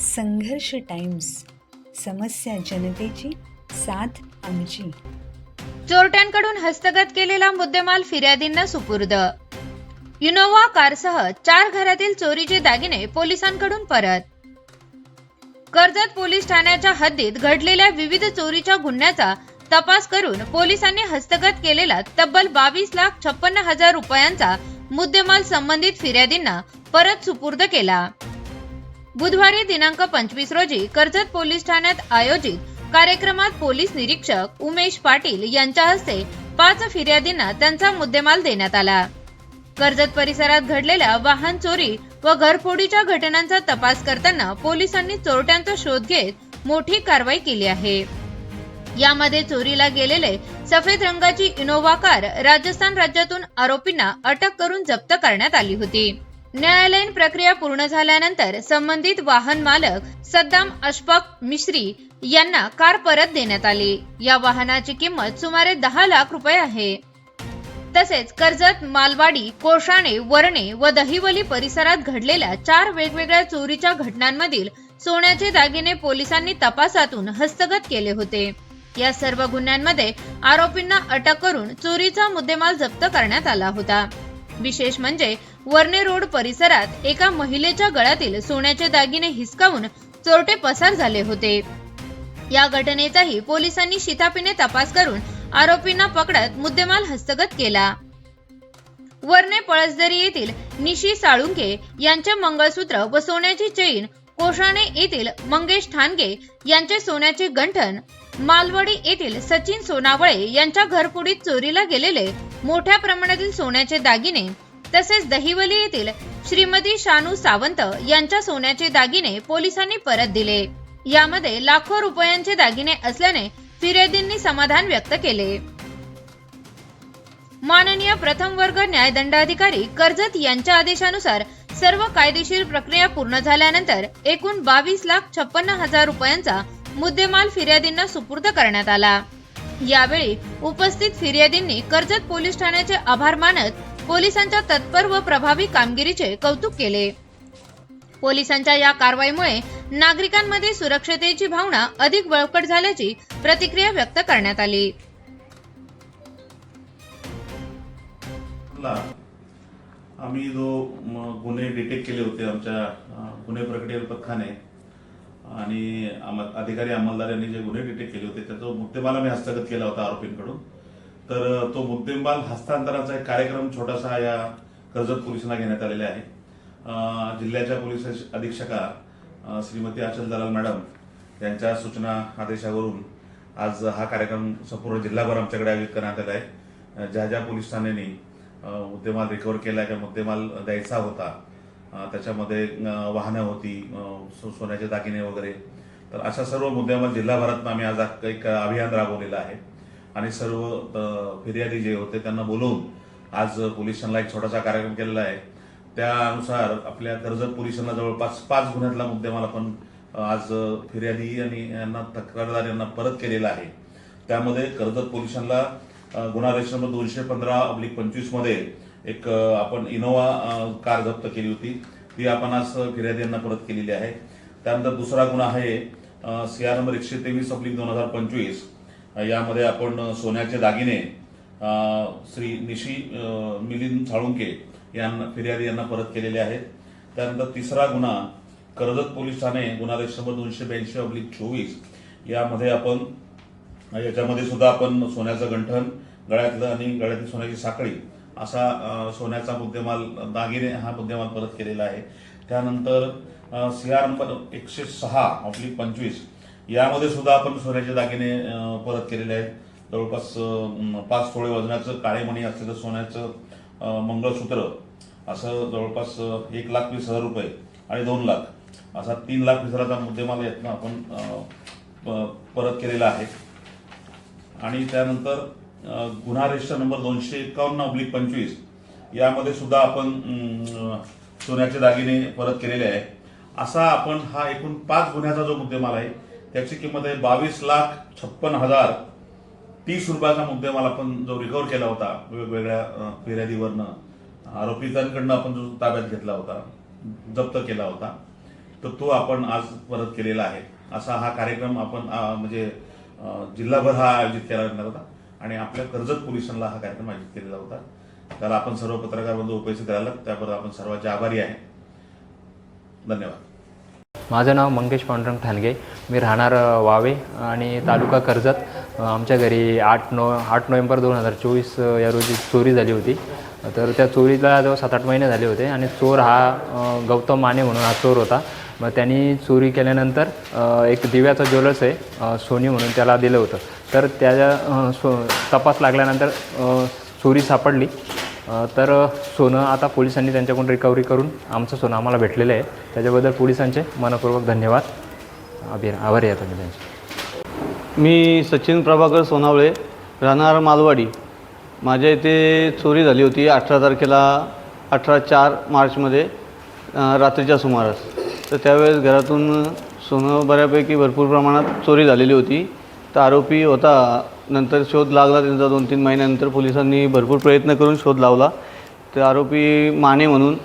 संघर्ष टाइम्स, समस्या जनतेची, साथ आमची. चोरट्यांकडून हस्तगत केलेला मुद्देमाल फिर्यादींना सुपूर्द. इनोव्हा कारसह 4 घरातील चोरीचे दागिने पोलिसांकडून परत. कर्जत पोलीस ठाण्याच्या हद्दीत घडलेल्या विविध चोरीच्या गुन्ह्याचा तपास करून पोलिसांनी हस्तगत केलेला तब्बल 22,56,000 रुपयांचा मुद्देमाल संबंधित फिर्यादींना परत सुपूर्द केला. बुधवारी दिनांक 25 रोजी कर्जत पोलीस ठाण्यात आयोजित कार्यक्रमात पोलीस निरीक्षक उमेश पाटील यांच्या हस्ते 5 फिर्यादींना त्यांचा मुद्देमाल देण्यात आला. कर्जत परिसरात घडलेल्या वाहन चोरी व घरफोडीच्या घटनांचा तपास करताना पोलिसांनी चोरट्यांचा शोध घेत मोठी कारवाई केली आहे. यामध्ये चोरीला गेलेले सफेद रंगाची इनोव्हा कार राजस्थान राज्यातून आरोपींना अटक करून जप्त करण्यात आली होती. न्यायालयीन प्रक्रिया पूर्ण झाल्यानंतर संबंधित वाहन मालक सद्दाम अशफाक मिश्री यांना कार परत देण्यात आली. या वाहनाची किंमत सुमारे 10 लाख रुपये आहे. तसेच कर्जत, मालवाडी, कोळसाणे, वरणे व दहिवली परिसरात घडलेल्या 4 वेगवेगळ्या चोरीच्या घटनांमधील सोन्याचे दागिने पोलिसांनी तपासातून हस्तगत केले होते. या सर्व गुन्ह्यांमध्ये आरोपींना अटक करून चोरीचा मुद्देमाल जप्त करण्यात आला होता. विशेष म्हणजे वर्णे रोड परिसरात एका महिलेच्या गळ्यातील सोन्याचे दागिने हिसकावून चोरटे पसार झाले होते. या घटनेचाही पोलिसांनी शिताफीने तपास करून आरोपींना पकडत मुद्देमाल हस्तगत केला. वर्णे पळसदरी येथील निशी साळुंके यांचे मंगळसूत्र व सोन्याची चेन, कोळसाणे येथील मंगेश ठाणगे यांचे सोन्याचे गंठण, मालवाडी येथील सचिन सोनावळे यांच्या घरफोडीत चोरीला गेलेले मोठ्या प्रमाणातील सोन्याचे दागिने, तसेच दहिवली येथील श्रीमती शानू सावंत यांच्या सोन्याचे दागिने पोलिसांनी परत दिले. यामध्ये लाखो रुपयांचे दागिने असल्याने फिर्यादींनी समाधान व्यक्त केले. माननीय प्रथम वर्ग न्यायदंडाधिकारी कर्जत यांच्या आदेशानुसार सर्व कायदेशीर प्रक्रिया पूर्ण झाल्यानंतर एकूण 22,56,000 रुपयांचा मुद्देमाल फिर्यादींना सुपूर्द करण्यात आला. यावेळी उपस्थित फिर्यादींनी कर्जत पोलीस ठाण्याचे आभार मानत पोलिसांच्या तत्पर व प्रभावी कामगिरीचे कौतुक केले. पोलिसांच्या या कारवाईमुळे नागरिकांमध्ये सुरक्षतेची भावना अधिक बळकट झाल्याची प्रतिक्रिया व्यक्त करण्यात आली. आम्ही जो गुन्हे डिटेक्ट केले होते आमच्या गुन्हे प्रक्रिया पथकाने आणि अधिकारी अंमलदार यांनी जे गुन्हे डिटेक्ट केले होते त्याचा मुद्देमाल आम्ही हस्तगत केला होता आरोपींकडून. तर तो मुद्देमाल हस्तांतरणाचा एक कार्यक्रम छोटासा या कर्जत पोलिसांना घेण्यात आलेला आहे. जिल्ह्याच्या पोलीस अधीक्षका श्रीमती आचल दलाल मॅडम यांच्या सूचना आदेशावरून आज हा कार्यक्रम संपूर्ण जिल्हाभर आमच्याकडे आयोजित करण्यात आला आहे. ज्या ज्या पोलीस ठाण्यांनी मुद्देमाल रिकव्हर केला किंवा मुद्देमाल द्यायचा होता त्याच्यामध्ये वाहनं होती, सोन्याचे दागिने वगैरे, तर अशा सर्व मुद्देमाल जिल्हाभरात आम्ही आज एक अभियान राबवलेलं आहे आणि सर्व फिर्यादी जे होते त्यांना बोलवून आज पोलिसांना एक छोटासा कार्यक्रम केलेला आहे. त्यानुसार आपल्या कर्जत पोलिसांना जवळपास 5 गुन्ह्यातला मुद्देमाल आपण आज फिर्यादी आणि यांना तक्रारदार यांना परत केलेला आहे. त्यामध्ये कर्जत पोलिसांना गुन्हा रजिस्टर नंबर 215/25 मध्ये एक आपण इनोव्हा कार जप्त केली होती, ती आपण आज फिर्यादी यांना परत केलेली आहे. त्यानंतर दुसरा गुन्हा आहे CR नंबर 123/2025. यामध्ये आपण सोन्याचे दागिने श्री निशी मिलिंद साळुंके यांना फिर्यादी यांना परत केलेले आहेत. त्यानंतर तिसरा गुन्हा कर्जत पोलीस ठाणे गुन्हा रजिस्टर नंबर 282/24. यामध्ये आपण याच्यामध्ये सुद्धा आपण सोन्याचं गंठण, गळ्यातलं आणि गळ्यातील सोन्याची साखळी असा सोन्याचा मुद्देमाल दागिने हा मुद्देमाल परत केलेला आहे. त्यानंतर CR नंबर 106/25 यामध्ये सुद्धा आपण सोन्याचे दागिने परत केलेले आहेत. जवळपास 5 तोळे वजनाचं काळे मणी असलेलं सोन्याचं मंगळसूत्र असं जवळपास 1,20,000 रुपये आणि 2 लाख असा 3,20,000चा मुद्देमाल यातनं आपण परत केलेला आहे. आणि त्यानंतर गुन्हा रजिस्टर नंबर 251/25 यामध्ये सुद्धा आपण सोन्याचे दागिने परत केलेले आहे. असा आपण हा एकूण 5 गुन्ह्याचा जो मुद्देमाल आहे त्याची किंमत आहे 22,56,030 रुपयाचा मुद्देमाल आपण जो रिकव्हर केला होता वेगवेगळ्या फिर्यादीवरनं आरोपींकडनं आपण जो ताब्यात घेतला होता, जप्त केला होता. तर तो आपण आज परत केलेला आहे. असा हा कार्यक्रम आपण म्हणजे जिल्हाभर हा आयोजित केला होता आणि आपल्या कर्जत पोलिसांना हा कार्यक्रम आयोजित केलेला होता. त्याला आपण सर्व पत्रकार बंधू उपस्थित राहिला त्याबद्दल आपण सर्वांचे आभारी आहे. धन्यवाद. माझं नाव मंगेश पांडुरंग ठाणगे. मी राहणार वावे आणि तालुका कर्जत. आमच्या घरी 8 नोव्हेंबर 2024 या रोजी चोरी झाली होती. तर त्या चोरीला जवळ 7-8 महिने झाले होते आणि चोर हा गौतम माने म्हणून हा चोर होता. मग त्यांनी चोरी केल्यानंतर एक दिव्याचा ज्वेलर्स आहे सोनी म्हणून त्याला दिलं होतं. तर त्याच्या तपास लागल्यानंतर चोरी सापडली. तर सोनं आता पोलिसांनी त्यांच्याकडून रिकव्हरी करून आमचं सोनं आम्हाला भेटलेलं आहे. त्याच्याबद्दल पोलिसांचे मनपूर्वक धन्यवाद. आभारी आहे तुम्ही त्यांचे. मी सचिन प्रभाकर सोनावळे, राहणार मालवाडी. माझ्या इथे चोरी झाली होती 18 तारखेला 18/4 मार्चमध्ये रात्रीच्या सुमारास. तर त्यावेळेस घरातून सोनं बऱ्यापैकी भरपूर प्रमाणात चोरी झालेली होती. तर आरोपी होता. नंतर शोध लागला त्यांचा. 2-3 महिन्यानंतर पोलिसांनी भरपूर प्रयत्न करून शोध लावला. तर आरोपी माने म्हणून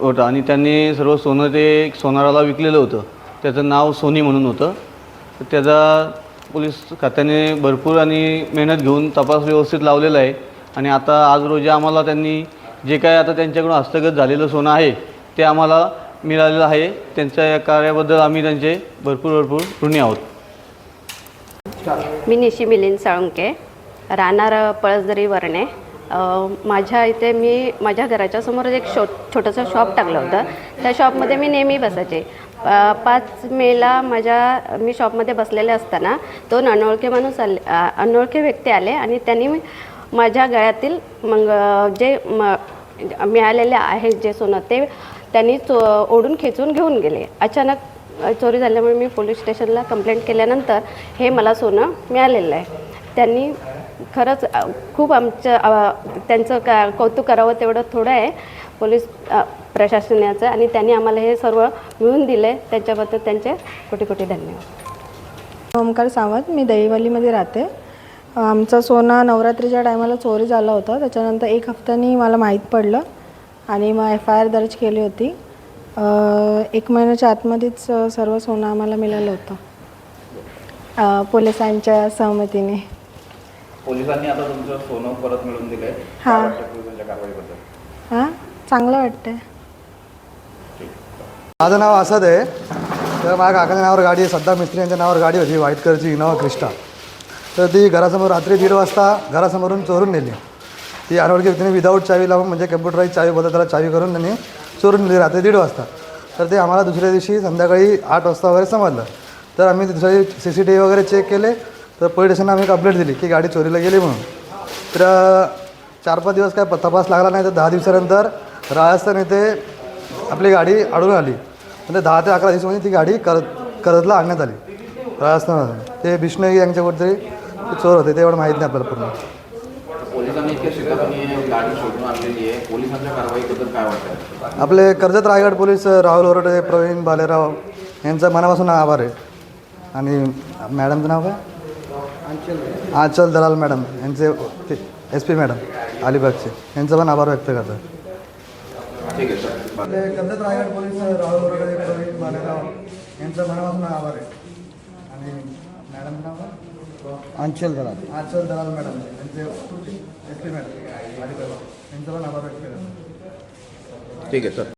होता आणि त्यांनी सर्व सोनं ते सोनाराला विकलेलं होतं. त्याचं नाव सोनी म्हणून होतं. तर त्याचा पोलीस खात्याने भरपूर आणि मेहनत घेऊन तपास व्यवस्थित लावलेला आहे. आणि आता आज रोजी आम्हाला त्यांनी जे काय आता त्यांच्याकडून हस्तगत झालेलं सोनं आहे ते आम्हाला मिळालेलं आहे. त्यांच्या या कार्याबद्दल आम्ही त्यांचे भरपूर ऋणी आहोत. मी निशी मिलिंद साळुंके, राहणार पळसदरी वरणे. माझ्या इथे मी माझ्या घराच्या समोर एक छोटंसं शॉप टाकलं होतं. त्या शॉपमध्ये मी नेहमी बसायचे. 5 मेला मी शॉपमध्ये बसलेले असताना 2 अनोळखी व्यक्ती आले आणि त्यांनी माझ्या गळ्यातील जे मिळालेले आहे जे सोनं ते त्यांनी ओढून खेचून घेऊन गेले. अचानक चोरी झाल्यामुळे मी पोलीस स्टेशनला कंप्लेंट केल्यानंतर हे मला सोनं मिळालेलं आहे. त्यांनी खरंच खूप त्यांचं कौतुक करावं तेवढं थोडं आहे पोलीस प्रशासनाचं. आणि त्यांनी आम्हाला हे सर्व मिळून दिले त्याच्याबद्दल त्यांचे कोटी धन्यवाद. ओमकार सावंत, मी दहिवलीमध्ये राहते. आमचा सोना नवरात्रीच्या टायमाला चोरी झाला होता. त्याच्यानंतर 1 हफ्त्यानी मला माहीत पडलं आणि मग FIR दर्ज केली होती. 1 महिन्याच्या आतमध्येच सर्व सोनं आम्हाला मिळालं होतं पोलिसांच्या सहमतीने. पोलिसांनी आता तुमचं सोनं परत मिळवून दिलंय. हां हां, चांगलं वाटतंय. माझं नाव असद आहे. तर माझ्या काकाच्या नावावर गाडी आहे. सध्या मिस्त्री यांच्या नावावर गाडी होती व्हाईट कलरची इनोवा क्रिस्टा. तर ती घरासमोर रात्री 1:30 वाजता घरासमोरून चोरून नेली. ती अनोळखी व्यक्तीने विदाऊट चावी लावून म्हणजे कम्प्युटराईज चावी बोलतात त्याला चावी करून त्यांनी चोरून नेली रात्री 1:30 वाजता. तर ते आम्हाला दुसऱ्या दिवशी संध्याकाळी 8 वाजता वगैरे समजलं. तर आम्ही दुसऱ्या CCTV वगैरे चेक केले. तर पोलीस स्टेशनला आम्ही कंप्लेंट दिली की गाडी चोरीला गेली म्हणून. तर 4-5 दिवस काय तपास लागला नाही. तर 10 दिवसानंतर राजस्थान येथे आपली गाडी आढळून आली. म्हणजे 10 ते 11 दिवसामध्ये ती गाडी कर्जतला आणण्यात आली राजस्थानमधून. ते बिष्णोई यांच्या कुठेतरी चोर होते ते एवढं माहीत नाही आपल्याला पूर्ण. पोलिसांनी इतक्या शिस्तपणे गाडी शोधून आणलेली आहे. पोलिसांच्या कारवाईबद्दल काय वाटतं? आपले कर्जत रायगड पोलीस राहुल ओरडे, प्रवीण भालेराव यांचा मनापासून आभार आहे. आणि मॅडमचं नाव काय? आंचल दलाल मॅडम यांचे SP मॅडम अलिबागचे यांचा पण आभार व्यक्त करतात. ठीक आहे सर. आपले कर्जत रायगड पोलीस राहुल ओरडे, प्रवीण भालेराव यांचा मनापासून आभार आहे. आणि मॅडमचं नाव काय? आंचल दलाल मॅडम यांचे SP मॅडम अलिबाग यांचा पण आभार व्यक्त करतात. ठीक आहे सर.